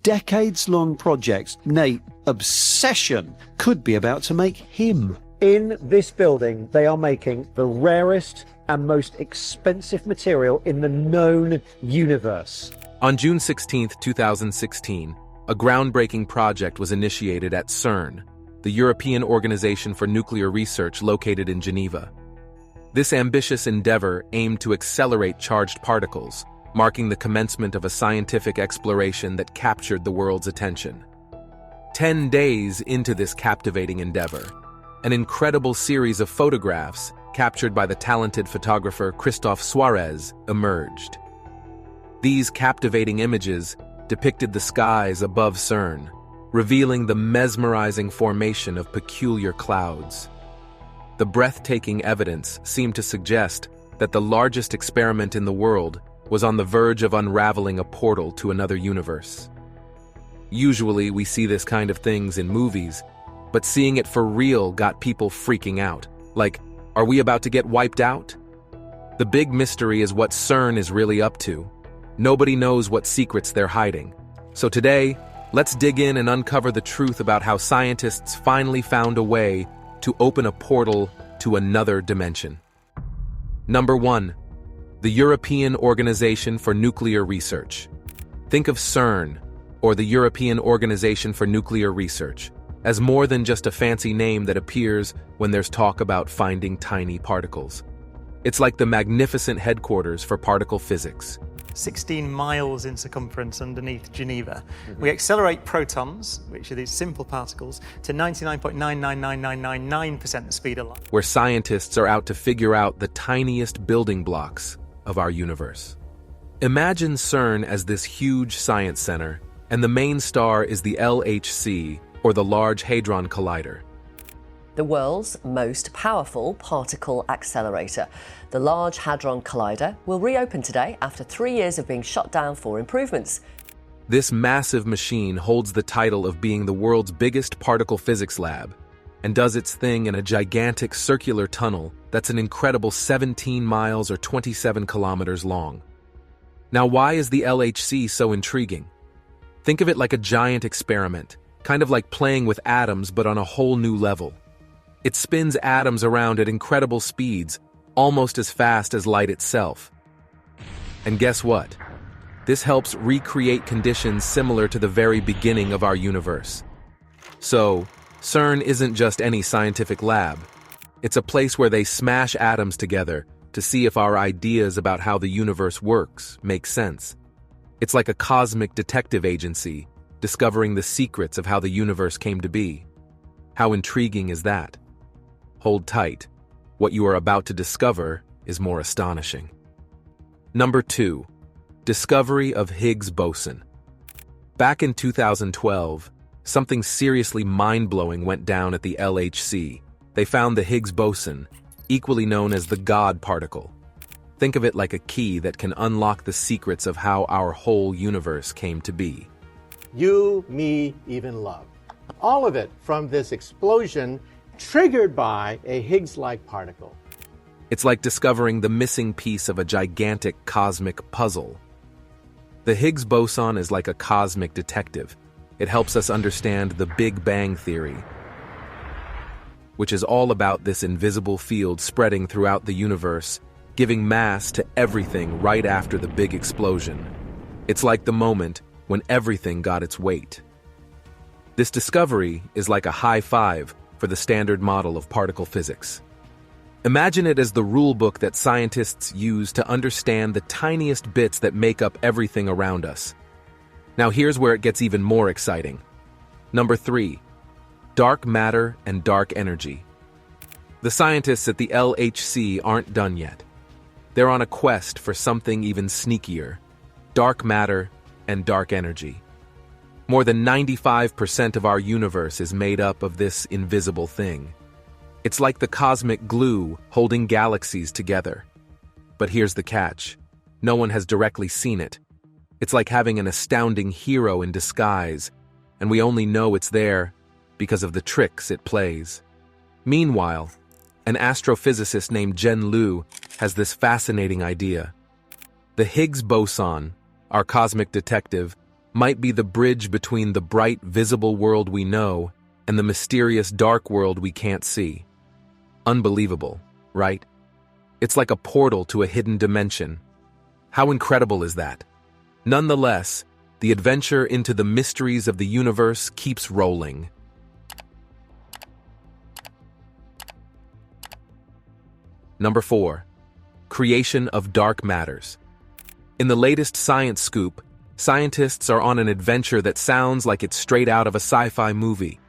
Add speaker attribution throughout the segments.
Speaker 1: decades-long project, nay, obsession, could be about to make him. In this building, they are making the rarest and most expensive material in the known universe.
Speaker 2: On June 16, 2016, a groundbreaking project was initiated at CERN, the European Organization for Nuclear Research located in Geneva. This ambitious endeavor aimed to accelerate charged particles, marking the commencement of a scientific exploration that captured the world's attention. 10 days into this captivating endeavor, an incredible series of photographs captured by the talented photographer Christophe Suarez emerged. These captivating images depicted the skies above CERN, revealing the mesmerizing formation of peculiar clouds. The breathtaking evidence seemed to suggest that the largest experiment in the world was on the verge of unraveling a portal to another universe. Usually we see this kind of things in movies, but seeing it for real got people freaking out. Like, are we about to get wiped out? The big mystery is what CERN is really up to. Nobody knows what secrets they're hiding. So today, let's dig in and uncover the truth about how scientists finally found a way to open a portal to another dimension. Number 1. The European Organization for Nuclear Research. Think of CERN, or the European Organization for Nuclear Research, as more than just a fancy name that appears when there's talk about finding tiny particles. It's like the magnificent headquarters for particle physics.
Speaker 3: 16 miles in circumference underneath Geneva. We accelerate protons, which are these simple particles, to 99.999999% the speed of light.
Speaker 2: Where scientists are out to figure out the tiniest building blocks of our universe. Imagine CERN as this huge science center, and the main star is the LHC, or the Large Hadron Collider.
Speaker 4: The world's most powerful particle accelerator. The Large Hadron Collider will reopen today after 3 years of being shut down for improvements.
Speaker 2: This massive machine holds the title of being the world's biggest particle physics lab and does its thing in a gigantic circular tunnel that's an incredible 17 miles or 27 kilometers long. Now, why is the LHC so intriguing? Think of it like a giant experiment, kind of like playing with atoms but on a whole new level. It spins atoms around at incredible speeds, almost as fast as light itself. And guess what? This helps recreate conditions similar to the very beginning of our universe. So, CERN isn't just any scientific lab. It's a place where they smash atoms together to see if our ideas about how the universe works make sense. It's like a cosmic detective agency, discovering the secrets of how the universe came to be. How intriguing is that? Hold tight. What you are about to discover is more astonishing. Number 2. Discovery of Higgs Boson. Back in 2012, something seriously mind-blowing went down at the LHC. They found the Higgs Boson, equally known as the God particle. Think of it like a key that can unlock the secrets of how our whole universe came to be.
Speaker 5: You, me, even love. All of it from this explosion triggered by a Higgs-like particle.
Speaker 2: It's like discovering the missing piece of a gigantic cosmic puzzle. The Higgs boson is like a cosmic detective. It helps us understand the Big Bang Theory, which is all about this invisible field spreading throughout the universe, giving mass to everything right after the big explosion. It's like the moment when everything got its weight. This discovery is like a high five for the standard model of particle physics. Imagine it as the rule book that scientists use to understand the tiniest bits that make up everything around us. Now here's where it gets even more exciting. Number 3. Dark matter and dark energy. The scientists at the LHC aren't done yet. They're on a quest for something even sneakier: dark matter and dark energy. More than 95% of our universe is made up of this invisible thing. It's like the cosmic glue holding galaxies together. But here's the catch. No one has directly seen it. It's like having an astounding hero in disguise, and we only know it's there because of the tricks it plays. Meanwhile, an astrophysicist named Jen Liu has this fascinating idea. The Higgs boson, our cosmic detective, might be the bridge between the bright, visible world we know and the mysterious dark world we can't see. Unbelievable, right? It's like a portal to a hidden dimension. How incredible is that? Nonetheless, the adventure into the mysteries of the universe keeps rolling. Number 4. Creation of dark matters. In the latest science scoop, scientists are on an adventure that sounds like it's straight out of a sci-fi movie.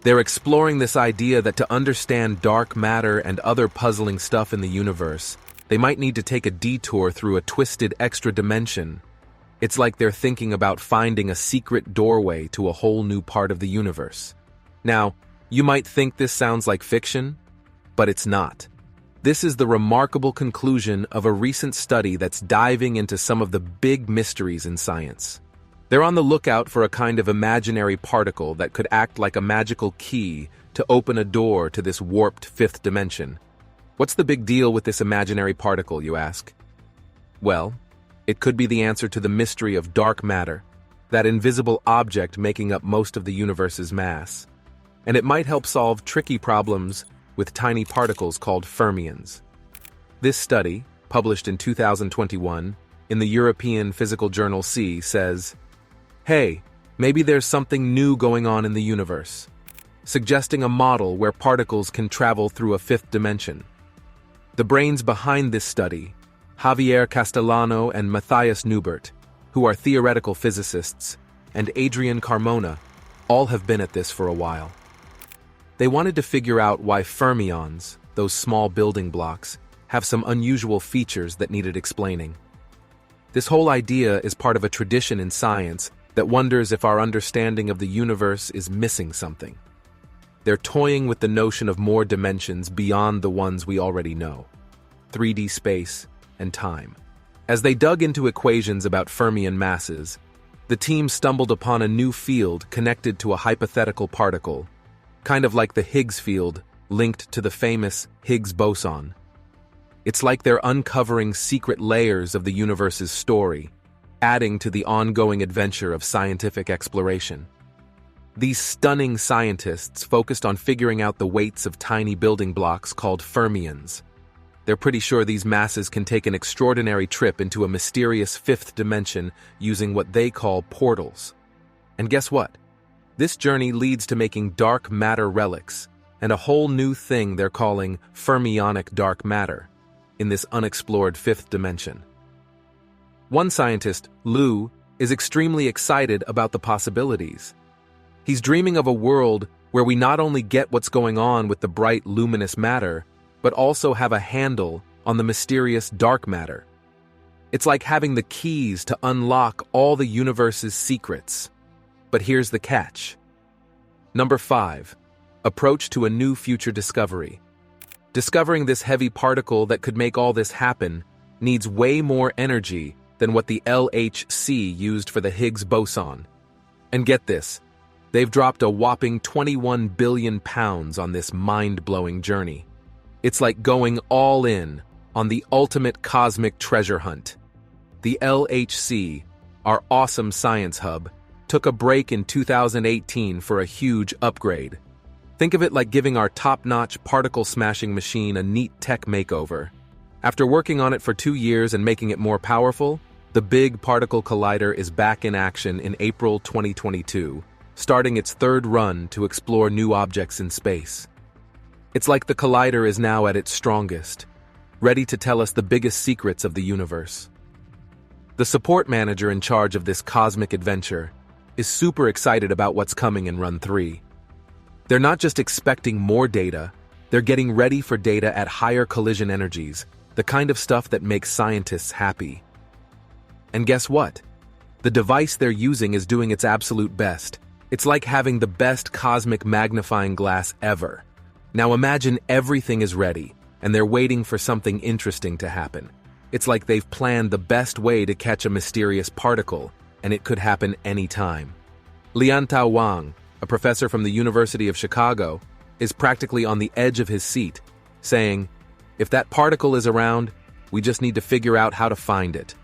Speaker 2: They're exploring this idea that to understand dark matter and other puzzling stuff in the universe, they might need to take a detour through a twisted extra dimension. It's like they're thinking about finding a secret doorway to a whole new part of the universe. Now, you might think this sounds like fiction, but it's not. This is the remarkable conclusion of a recent study that's diving into some of the big mysteries in science. They're on the lookout for a kind of imaginary particle that could act like a magical key to open a door to this warped fifth dimension. What's the big deal with this imaginary particle, you ask? Well, it could be the answer to the mystery of dark matter, that invisible object making up most of the universe's mass. And it might help solve tricky problems with tiny particles called fermions. This study, published in 2021 in the European physical journal C, says, "Hey, maybe there's something new going on in the universe," suggesting a model where particles can travel through a fifth dimension. The brains behind this study, Javier Castellano and Matthias Neubert, who are theoretical physicists, and Adrian Carmona, all have been at this for a while. They wanted to figure out why fermions, those small building blocks, have some unusual features that needed explaining. This whole idea is part of a tradition in science that wonders if our understanding of the universe is missing something. They're toying with the notion of more dimensions beyond the ones we already know: 3D space and time. As they dug into equations about fermion masses, the team stumbled upon a new field connected to a hypothetical particle, kind of like the Higgs field linked to the famous Higgs Boson. It's like they're uncovering secret layers of the universe's story, adding to the ongoing adventure of scientific exploration. These stunning scientists focused on figuring out the weights of tiny building blocks called fermions. They're pretty sure these masses can take an extraordinary trip into a mysterious fifth dimension using what they call portals. And guess what? This journey leads to making dark matter relics and a whole new thing they're calling fermionic dark matter in this unexplored fifth dimension. One scientist, Lou, is extremely excited about the possibilities. He's dreaming of a world where we not only get what's going on with the bright, luminous matter, but also have a handle on the mysterious dark matter. It's like having the keys to unlock all the universe's secrets. But here's the catch. Number 5. Approach to a new future discovery. Discovering this heavy particle that could make all this happen needs way more energy than what the LHC used for the Higgs boson. And get this, they've dropped a whopping 21 billion pounds on this mind-blowing journey. It's like going all in on the ultimate cosmic treasure hunt. The LHC, our awesome science hub, took a break in 2018 for a huge upgrade. Think of it like giving our top-notch particle-smashing machine a neat tech makeover. After working on it for 2 years and making it more powerful, the Big Particle Collider is back in action in April 2022, starting its third run to explore new objects in space. It's like the collider is now at its strongest, ready to tell us the biggest secrets of the universe. The support manager in charge of this cosmic adventure is super excited about what's coming in Run 3. They're not just expecting more data, they're getting ready for data at higher collision energies, the kind of stuff that makes scientists happy. And guess what? The device they're using is doing its absolute best. It's like having the best cosmic magnifying glass ever. Now imagine everything is ready, and they're waiting for something interesting to happen. It's like they've planned the best way to catch a mysterious particle, and it could happen anytime. Liantao Wang, a professor from the University of Chicago, is practically on the edge of his seat, saying, "If that particle is around, we just need to figure out how to find it."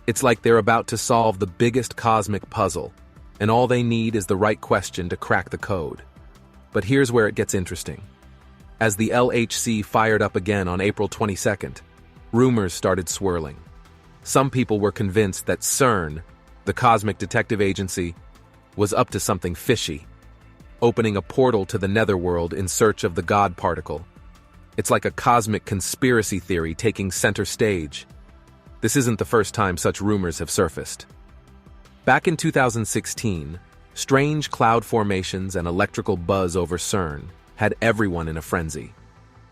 Speaker 2: It's like they're about to solve the biggest cosmic puzzle, and all they need is the right question to crack the code. But here's where it gets interesting. As the LHC fired up again on April 22nd, rumors started swirling. Some people were convinced that CERN, the Cosmic Detective Agency, was up to something fishy, opening a portal to the netherworld in search of the God particle. It's like a cosmic conspiracy theory taking center stage. This isn't the first time such rumors have surfaced. Back in 2016, strange cloud formations and electrical buzz over CERN had everyone in a frenzy.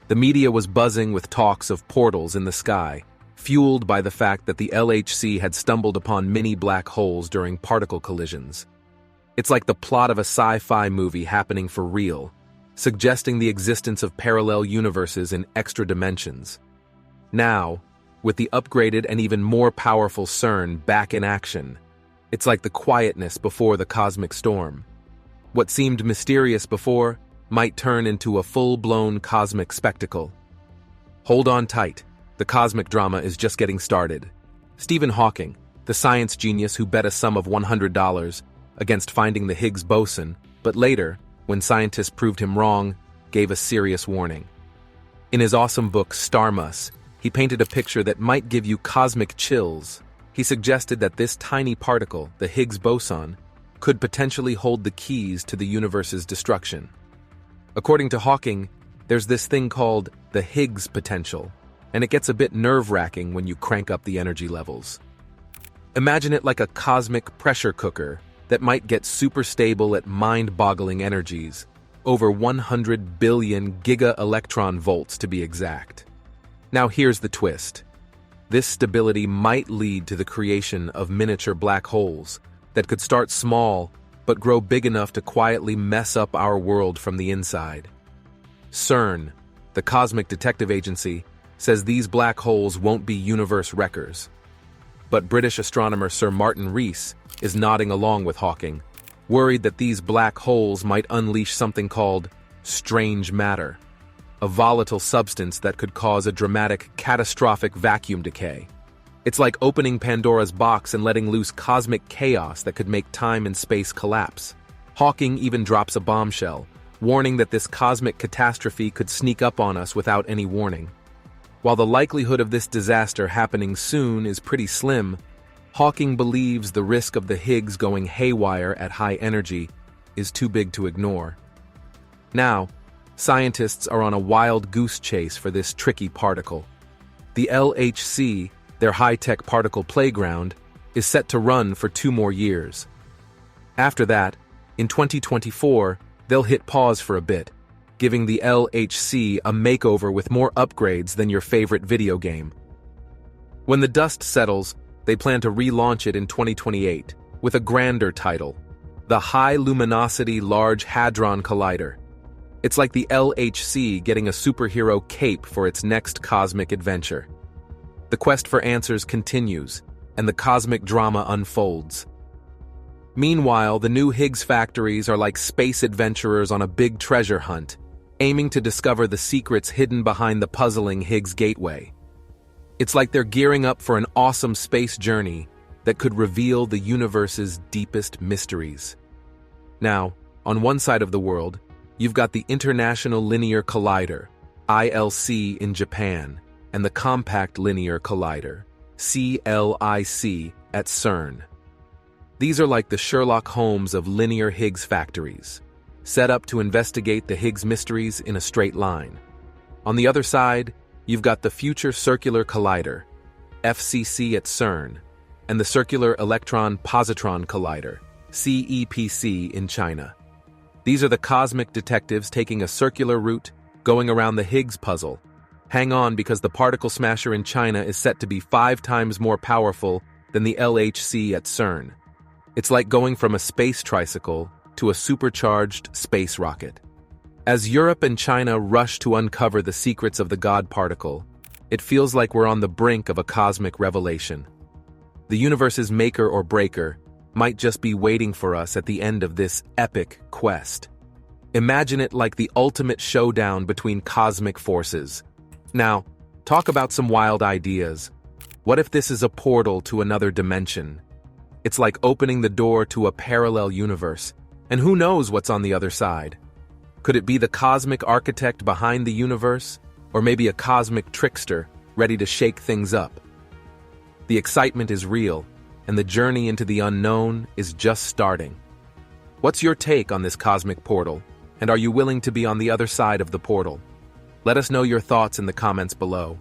Speaker 2: The media was buzzing with talks of portals in the sky, fueled by the fact that the LHC had stumbled upon mini black holes during particle collisions. It's like the plot of a sci-fi movie happening for real, suggesting the existence of parallel universes in extra dimensions. Now, with the upgraded and even more powerful CERN back in action, it's like the quietness before the cosmic storm. What seemed mysterious before might turn into a full-blown cosmic spectacle. Hold on tight, the cosmic drama is just getting started. Stephen Hawking, the science genius who bet a sum of $100 against finding the Higgs boson, but later, when scientists proved him wrong, gave a serious warning. In his awesome book, Starmus, he painted a picture that might give you cosmic chills. He suggested that this tiny particle, the Higgs boson, could potentially hold the keys to the universe's destruction. According to Hawking, there's this thing called the Higgs potential, and it gets a bit nerve-wracking when you crank up the energy levels. Imagine it like a cosmic pressure cooker that might get super stable at mind-boggling energies, over 100 billion giga-electron volts to be exact. Now here's the twist. This stability might lead to the creation of miniature black holes that could start small but grow big enough to quietly mess up our world from the inside. CERN, the Cosmic Detective Agency, says these black holes won't be universe wreckers. But British astronomer Sir Martin Rees is nodding along with Hawking, worried that these black holes might unleash something called strange matter, a volatile substance that could cause a dramatic, catastrophic vacuum decay. It's like opening Pandora's box and letting loose cosmic chaos that could make time and space collapse. Hawking even drops a bombshell, warning that this cosmic catastrophe could sneak up on us without any warning. While the likelihood of this disaster happening soon is pretty slim, Hawking believes the risk of the Higgs going haywire at high energy is too big to ignore. Now, scientists are on a wild goose chase for this tricky particle. The LHC, their high-tech particle playground, is set to run for 2 more years. After that, in 2024, they'll hit pause for a bit, giving the LHC a makeover with more upgrades than your favorite video game. When the dust settles, they plan to relaunch it in 2028 with a grander title, the High Luminosity Large Hadron Collider. It's like the LHC getting a superhero cape for its next cosmic adventure. The quest for answers continues, and the cosmic drama unfolds. Meanwhile, the new Higgs factories are like space adventurers on a big treasure hunt, aiming to discover the secrets hidden behind the puzzling Higgs gateway. It's like they're gearing up for an awesome space journey that could reveal the universe's deepest mysteries. Now, on one side of the world, you've got the International Linear Collider, ILC in Japan, and the Compact Linear Collider, CLIC, at CERN. These are like the Sherlock Holmes of linear Higgs factories, set up to investigate the Higgs mysteries in a straight line. On the other side, you've got the Future Circular Collider, FCC at CERN, and the Circular Electron Positron Collider, CEPC in China. These are the cosmic detectives taking a circular route, going around the Higgs puzzle. Hang on, because the particle smasher in China is set to be 5 times more powerful than the LHC at CERN. It's like going from a space tricycle to a supercharged space rocket. As Europe and China rush to uncover the secrets of the God particle, it feels like we're on the brink of a cosmic revelation. The universe's maker or breaker might just be waiting for us at the end of this epic quest. Imagine it like the ultimate showdown between cosmic forces. Now, talk about some wild ideas. What if this is a portal to another dimension? It's like opening the door to a parallel universe, and who knows what's on the other side? Could it be the cosmic architect behind the universe, or maybe a cosmic trickster ready to shake things up? The excitement is real, and the journey into the unknown is just starting. What's your take on this cosmic portal, and are you willing to be on the other side of the portal? Let us know your thoughts in the comments below.